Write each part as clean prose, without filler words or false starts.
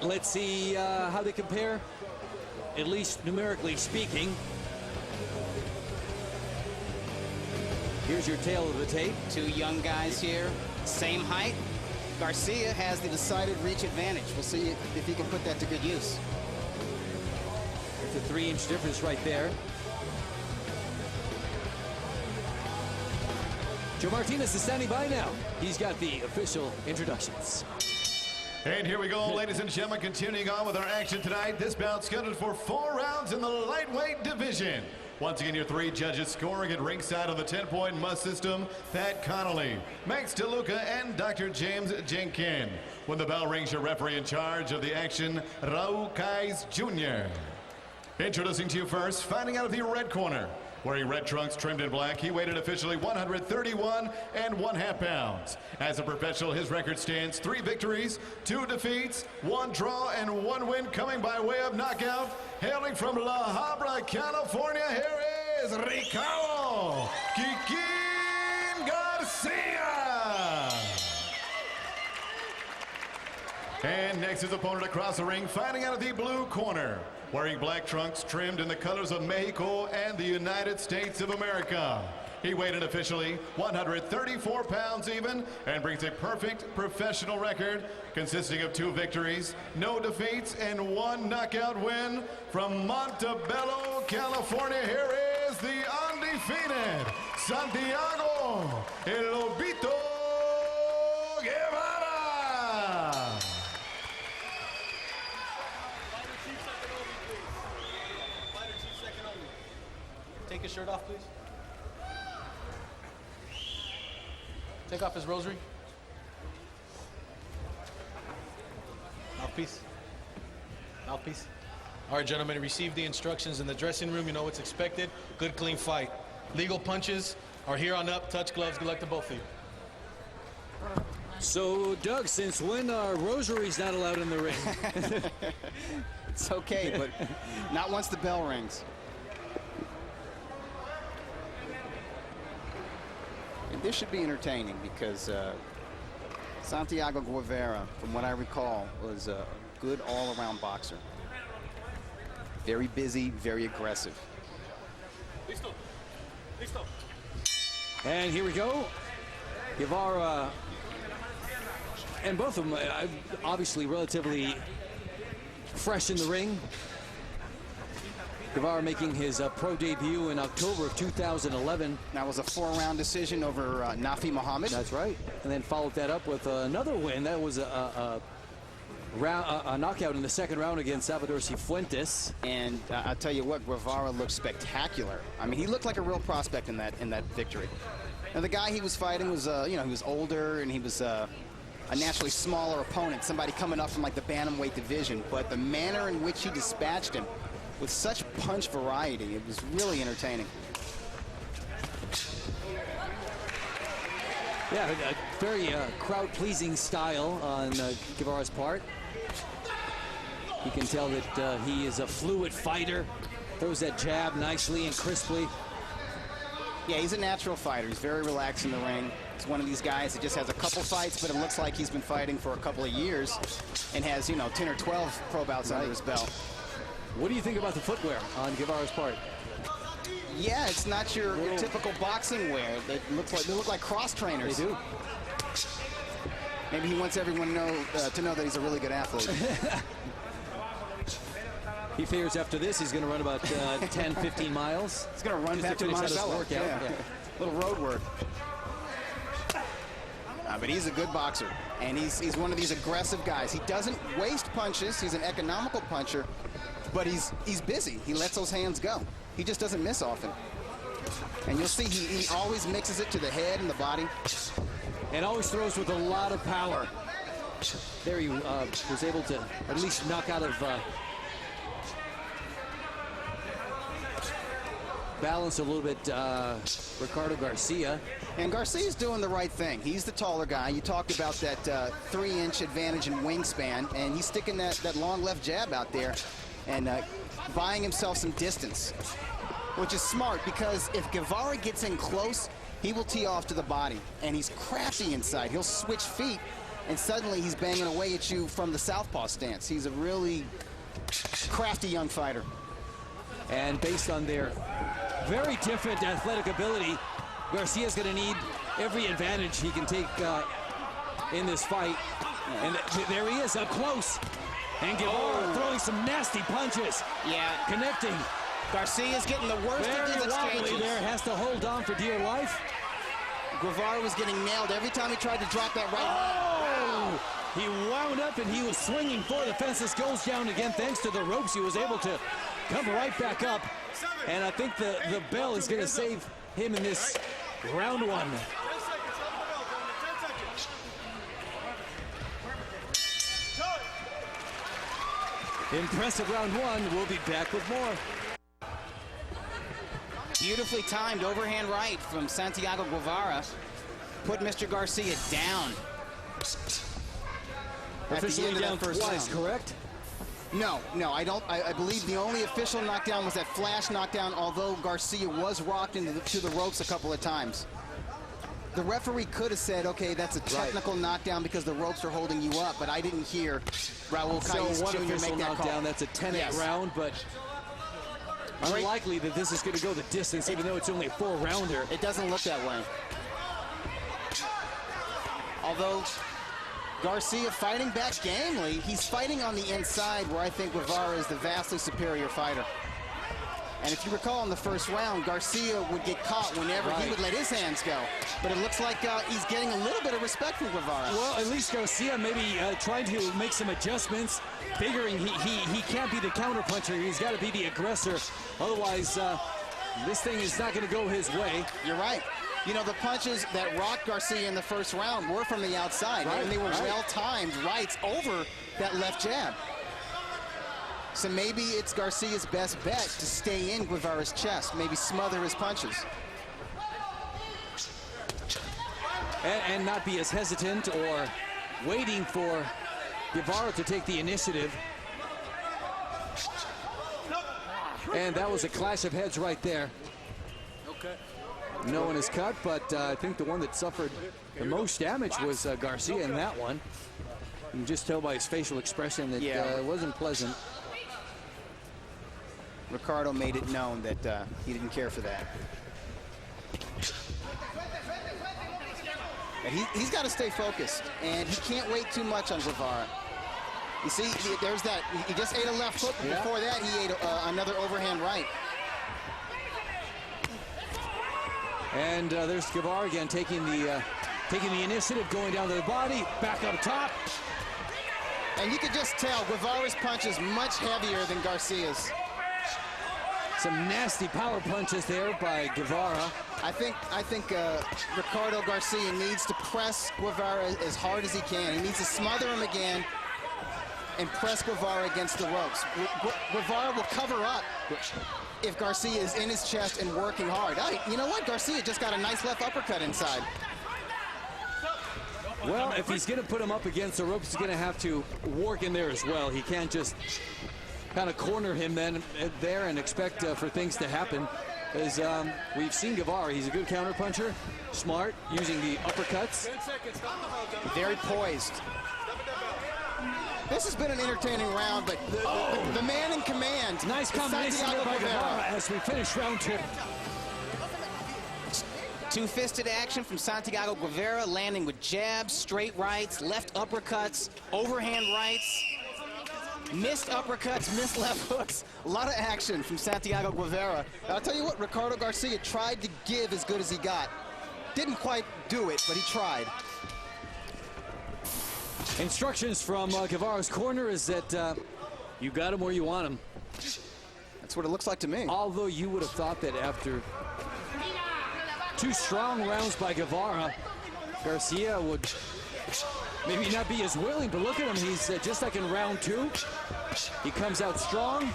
let's see how they compare, at least numerically speaking. Here's your tail of the tape. Two young guys here, same height. Garcia has the decided reach advantage. We'll see if he can put that to good use. It's a 3-inch difference right there. Joe Martinez is standing by now. He's got the official introductions. And here we go, ladies and gentlemen, continuing on with our action tonight. This bout scheduled for 4 rounds in the lightweight division. Once again, your 3 judges scoring at ringside on the 10-point must system: Pat Connolly, Max DeLuca, and Dr. James Jenkin. When the bell rings, your referee in charge of the action, Raul Kais Jr. Introducing to you first, fighting out of the red corner. Wearing red trunks trimmed in black, he weighed in officially 131 1/2 pounds. As a professional, his record stands 3 victories, 2 defeats, 1 draw, and 1 win coming by way of knockout. Hailing from La Habra, California, here is Ricardo Kikin Garcia. And next, his opponent across the ring, fighting out of the blue corner. Wearing black trunks trimmed in the colors of Mexico and the United States of America. He weighed in officially 134 pounds even and brings a perfect professional record consisting of 2 victories, no defeats, and 1 knockout win. From Montebello, California, here is the undefeated Santiago El Lobito Guevara. Take his shirt off, please. Take off his rosary. Mouthpiece. Mouthpiece. All right, gentlemen, receive the instructions in the dressing room. You know what's expected. Good, clean fight. Legal punches are here on up. Touch gloves. Good luck to both of you. So, Doug, since when are rosaries not allowed in the ring? It's okay, but not once the bell rings. This should be entertaining because Santiago Guevara, from what I recall, was a good all-around boxer. Very busy, very aggressive. And here we go. Guevara, and both of them obviously relatively fresh in the ring. Guevara making his pro debut in October of 2011. That was a 4-round decision over Nafi Muhammad. That's right. And then followed that up with another win. That was a knockout in the 2nd round against Salvador Cifuentes. And I'll tell you what, Guevara looked spectacular. I mean, he looked like a real prospect in that victory. And the guy he was fighting was, he was older, and he was a naturally smaller opponent, somebody coming up from like the bantamweight division. But the manner in which he dispatched him, with such punch variety, it was really entertaining. Yeah, a very crowd-pleasing style on Guevara's part. You can tell that he is a fluid fighter. Throws that jab nicely and crisply. Yeah, he's a natural fighter. He's very relaxed in the ring. He's one of these guys that just has a couple fights, but it looks like he's been fighting for a couple of years and has, 10 or 12 pro bouts under his belt. What do you think about the footwear on Guevara's part? Yeah, it's not your typical boxing wear. They look like cross trainers. They do. Maybe he wants everyone to know that he's a really good athlete. He figures after this he's going to run about 10, 15 miles. He's going to run back to Montebello. Workout. Yeah. Little road work. But he's a good boxer, and he's one of these aggressive guys. He doesn't waste punches. He's an economical puncher, but he's busy. He lets those hands go. He just doesn't miss often. And you'll see he always mixes it to the head and the body. And always throws with a lot of power. There he was able to at least knock out of balance a little bit Ricardo Garcia. And Garcia's doing the right thing. He's the taller guy. You talked about that 3-inch advantage in wingspan, and he's sticking that long left jab out there and buying himself some distance, which is smart because if Guevara gets in close, he will tee off to the body, and he's crafty inside. He'll switch feet and suddenly he's banging away at you from the southpaw stance. He's a really crafty young fighter. And based on their very different athletic ability, Garcia's going to need every advantage he can take in this fight. And there he is up close. And Guevara throwing some nasty punches. Yeah. Connecting. Garcia's getting the worst of these Very wobbly exchanges. there, has to hold on for dear life. Guevara was getting nailed every time he tried to drop that right hand. He wound up and he was swinging for the fences. Goes down again thanks to the ropes. He was able to come right back up. And I think the bell is going to save him in this round one. Impressive round one. We'll be back with more. Beautifully timed overhand right from Santiago Guevara. Put Mr. Garcia down. Officially down first twice, round. correct? No, I don't. I believe the only official knockdown was that flash knockdown, although Garcia was rocked into the ropes a couple of times. The referee could have said, okay, that's a technical knockdown because the ropes are holding you up, but I didn't hear Raul Calles So one Jr. official make that knockdown, call. that's a 10-8 round, but unlikely that this is going to go the distance, even though it's only a 4-rounder. It doesn't look that way. Although Garcia fighting back gamely, he's fighting on the inside where I think Guevara is the vastly superior fighter. And if you recall in the first round, Garcia would get caught whenever he would let his hands go. But it looks like he's getting a little bit of respect from Guevara. Well, at least Garcia maybe trying to make some adjustments, figuring he can't be the counterpuncher. He's got to be the aggressor. Otherwise, this thing is not going to go his way. You're right. You know, the punches that rocked Garcia in the first round were from the outside, and they were well-timed rights over that left jab. So maybe it's Garcia's best bet to stay in Guevara's chest, maybe smother his punches. And not be as hesitant or waiting for Guevara to take the initiative. And that was a clash of heads right there. Okay. No one is cut, but I think the one that suffered the most damage was Garcia in that one. You can just tell by his facial expression that it wasn't pleasant. Ricardo made it known that he didn't care for that. And he's got to stay focused, and he can't wait too much on Guevara. You see, there's that. He just ate a left hook, but before that, he ate another overhand right. And there's Guevara again taking the initiative, going down to the body, back up top. And you could just tell Guevara's punch is much heavier than Garcia's. Some nasty power punches there by Guevara. I think Ricardo Garcia needs to press Guevara as hard as he can. He needs to smother him again and press Guevara against the ropes. Guevara will cover up if Garcia is in his chest and working hard. You know what? Garcia just got a nice left uppercut inside. Well, if he's going to put him up against the ropes, he's going to have to work in there as well. He can't just kind of corner him then there and expect for things to happen. As we've seen Guevara, he's a good counterpuncher, smart, using the uppercuts. Very poised. This has been an entertaining round, but the man in command. Nice combination there by Guevara as we finish round two. Two-fisted action from Santiago Guevara, landing with jabs, straight rights, left uppercuts, overhand rights, missed uppercuts, missed left hooks. A lot of action from Santiago Guevara. I'll tell you what, Ricardo Garcia tried to give as good as he got. Didn't quite do it, but he tried. Instructions from Guevara's corner is that you got him where you want him. That's what it looks like to me. Although you would have thought that after two strong rounds by Guevara, Garcia would maybe not be as willing, but look at him. He's just like in round two. He comes out strong,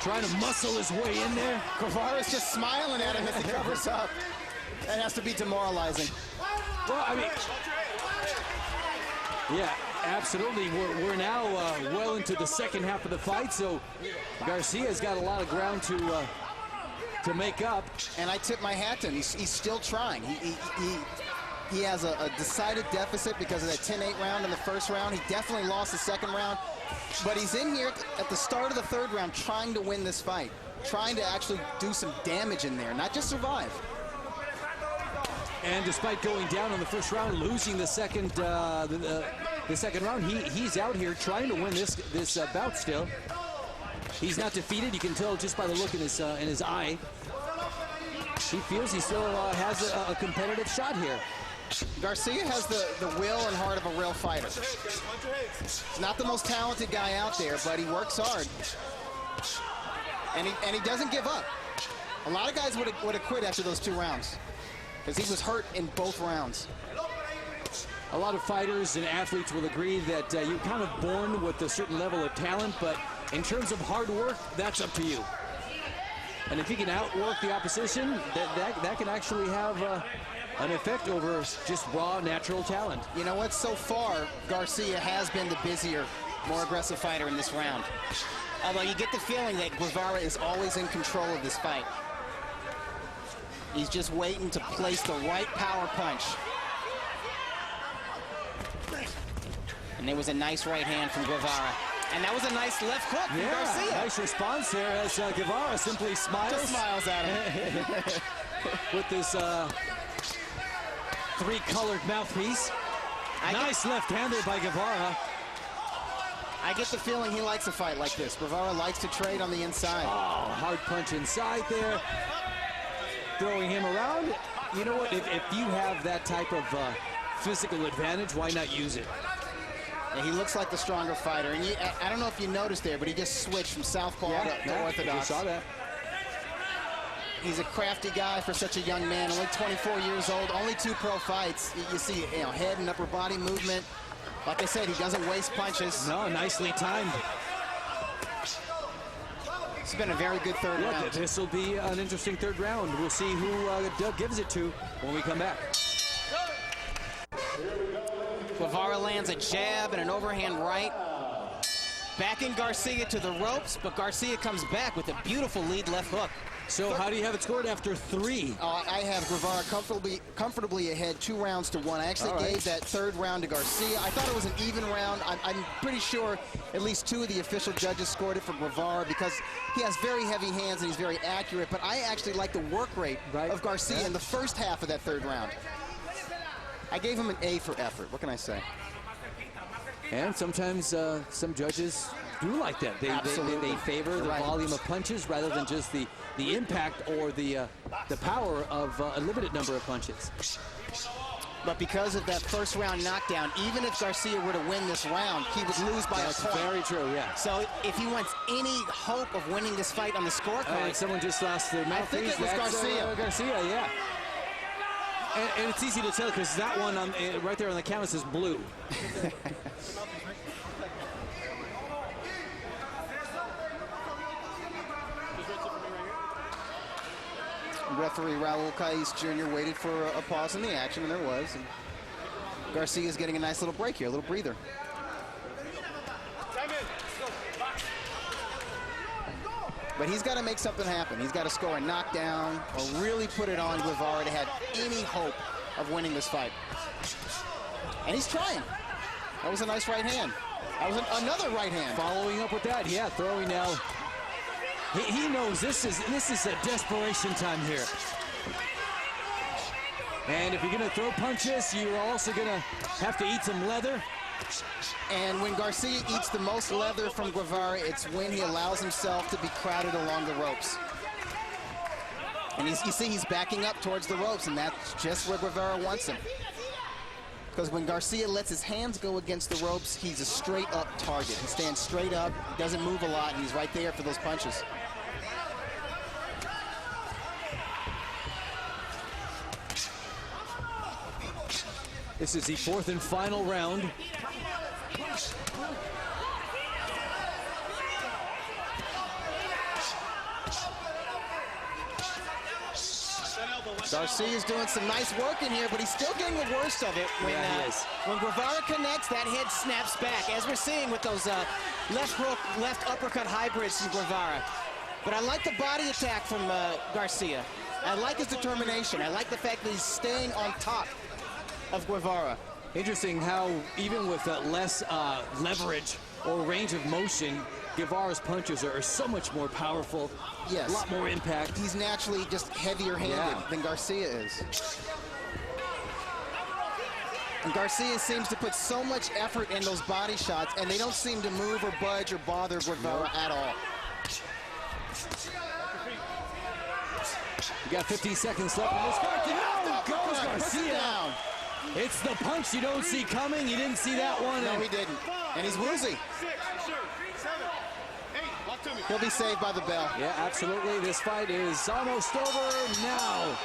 trying to muscle his way in there. Guevara's just smiling at him as he covers up. That has to be demoralizing. Well, I mean, yeah, absolutely. We're now well into the second half of the fight, so Garcia's got a lot of ground to make up. And I tip my hat to him. He's still trying. he has a decided deficit because of that 10-8 round in the first round. He definitely lost the second round. But he's in here at the start of the third round trying to win this fight, trying to actually do some damage in there, not just survive. And despite going down in the first round, losing the second round, he's out here trying to win this bout still. He's not defeated. You can tell just by the look in his eye. He feels he still has a competitive shot here. Garcia has the will and heart of a real fighter. He's not the most talented guy out there, but he works hard. And he doesn't give up. A lot of guys would have quit after those 2 rounds because he was hurt in both rounds. A lot of fighters and athletes will agree that you're kind of born with a certain level of talent, but in terms of hard work, that's up to you. And if you can outwork the opposition, that can actually have an effect over just raw, natural talent. You know what? So far, Garcia has been the busier, more aggressive fighter in this round. Although you get the feeling that Guevara is always in control of this fight. He's just waiting to place the right power punch. And there was a nice right hand from Guevara. And that was a nice left hook from Garcia. Nice response there as Guevara simply smiles. Just smiles at him. With this 3-colored mouthpiece. Nice left hand there by Guevara. I get the feeling he likes a fight like this. Guevara likes to trade on the inside. Oh, hard punch inside there. Throwing him around. You know what? If you have that type of physical advantage, why not use it? Yeah, he looks like the stronger fighter. And I don't know if you noticed there, but he just switched from southpaw to orthodox. I saw that. He's a crafty guy for such a young man, only 24 years old, only 2 pro fights. You see, head and upper body movement. Like I said, he doesn't waste punches. No, nicely timed. It's been a very good third round. This will be an interesting third round. We'll see who Doug gives it to when we come back. Guevara lands a jab and an overhand right. Backing Garcia to the ropes, but Garcia comes back with a beautiful lead left hook. So how do you have it scored after 3? I have Guevara comfortably ahead 2 rounds to 1. I actually gave that third round to Garcia. I thought it was an even round. I'm pretty sure at least 2 of the official judges scored it for Guevara because he has very heavy hands and he's very accurate, but I actually like the work rate of Garcia in the first half of that third round. I gave him an A for effort. What can I say? And sometimes some judges do like that. They favor the volume of punches rather than just the impact or the power of a limited number of punches. But because of that first round knockdown, even if Garcia were to win this round, he would lose by a point. That's very true, yeah. So if he wants any hope of winning this fight on the scorecard, someone just lost their mouthpiece. I think it was Garcia. Garcia, yeah. And it's easy to tell because that one right there on the canvas is blue. Referee Raul Caiz Jr. waited for a pause in the action, and there was. And Garcia's getting a nice little break here, a little breather. But he's got to make something happen. He's got to score a knockdown or really put it on Guevara to have any hope of winning this fight. And he's trying. That was a nice right hand. That was another right hand. Following up with that, yeah, throwing now. He knows this is a desperation time here. And if you're going to throw punches, you're also going to have to eat some leather. And when Garcia eats the most leather from Guevara, it's when he allows himself to be crowded along the ropes. And you see he's backing up towards the ropes, and that's just where Guevara wants him. Because when Garcia lets his hands go against the ropes, he's a straight-up target. He stands straight up, doesn't move a lot, and he's right there for those punches. This is the 4th and final round. Garcia's doing some nice work in here, but he's still getting the worst of it. When Guevara connects, that head snaps back, as we're seeing with those left hook, left uppercut hybrids from Guevara. But I like the body attack from Garcia. I like his determination. I like the fact that he's staying on top. of Guevara. Interesting how even with less leverage or range of motion, Guevara's punches are so much more powerful. Yes. A lot more impact. He's naturally just heavier-handed than Garcia is. And Garcia seems to put so much effort in those body shots, and they don't seem to move or budge or bother Guevara at all. You got 15 seconds left in this fight. Down goes Garcia. Down. It's the punch you don't see coming. You didn't see that one. No, he didn't. And he's woozy. He'll be saved by the bell. Yeah, absolutely. This fight is almost over now.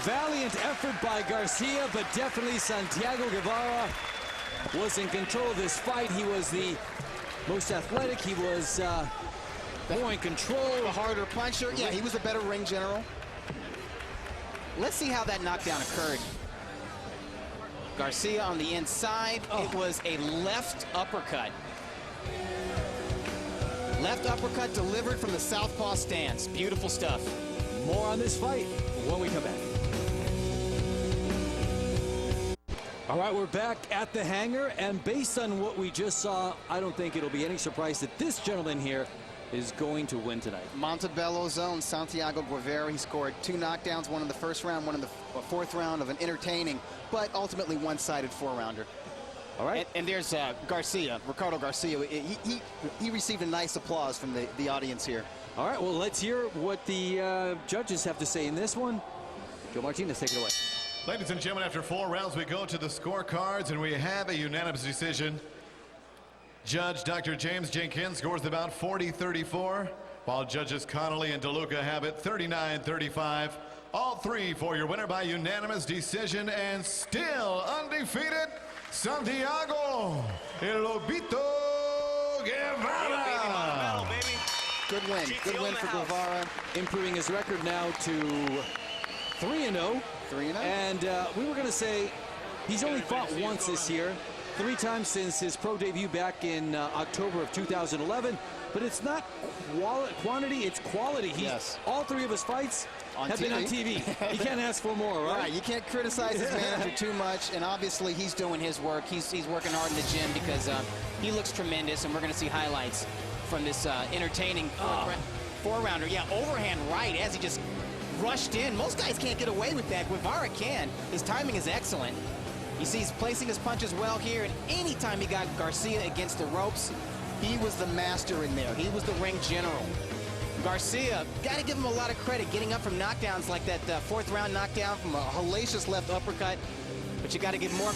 Valiant effort by Garcia, but definitely Santiago Guevara was in control of this fight. He was the most athletic. He was more in control. The harder puncher. Yeah, he was a better ring general. Let's see how that knockdown occurred. Garcia on the inside. It was a left uppercut. Left uppercut delivered from the southpaw stance. Beautiful stuff. More on this fight when we come back. All right, we're back at the hangar, and based on what we just saw, I don't think it'll be any surprise that this gentleman here is going to win tonight. Montebello's own Santiago Guevara. He scored 2 knockdowns, one in the first round, one in the fourth round of an entertaining, but ultimately one-sided 4-rounder. All right. And there's Garcia, Ricardo Garcia. He received a nice applause from the audience here. All right, well, let's hear what the judges have to say in this one. Joe Martinez, take it away. Ladies and gentlemen, after 4 rounds, we go to the scorecards, and we have a unanimous decision. Judge Dr. James Jenkins scores the bout 40-34, while judges Connolly and DeLuca have it 39-35. All 3 for your winner by unanimous decision, and still undefeated, Santiago El Lobito Guevara. Good win. Good win for Guevara. Improving his record now to 3-0. 3-0. And we were going to say he's only fought once this year, 3 times since his pro debut back in October of 2011. But it's not quantity, it's quality. Yes. All 3 of his fights have been on TV. You can't ask for more, right? Right, you can't criticize his manager too much, and obviously he's doing his work. He's working hard in the gym because he looks tremendous, and we're going to see highlights from this entertaining 4-rounder. Yeah, overhand right as he just rushed in. Most guys can't get away with that. Guevara can. His timing is excellent. You see he's placing his punches well here, and anytime he got Garcia against the ropes, he was the master in there. He was the ring general. Garcia, got to give him a lot of credit getting up from knockdowns like that 4th round knockdown from a hellacious left uppercut, but you got to give more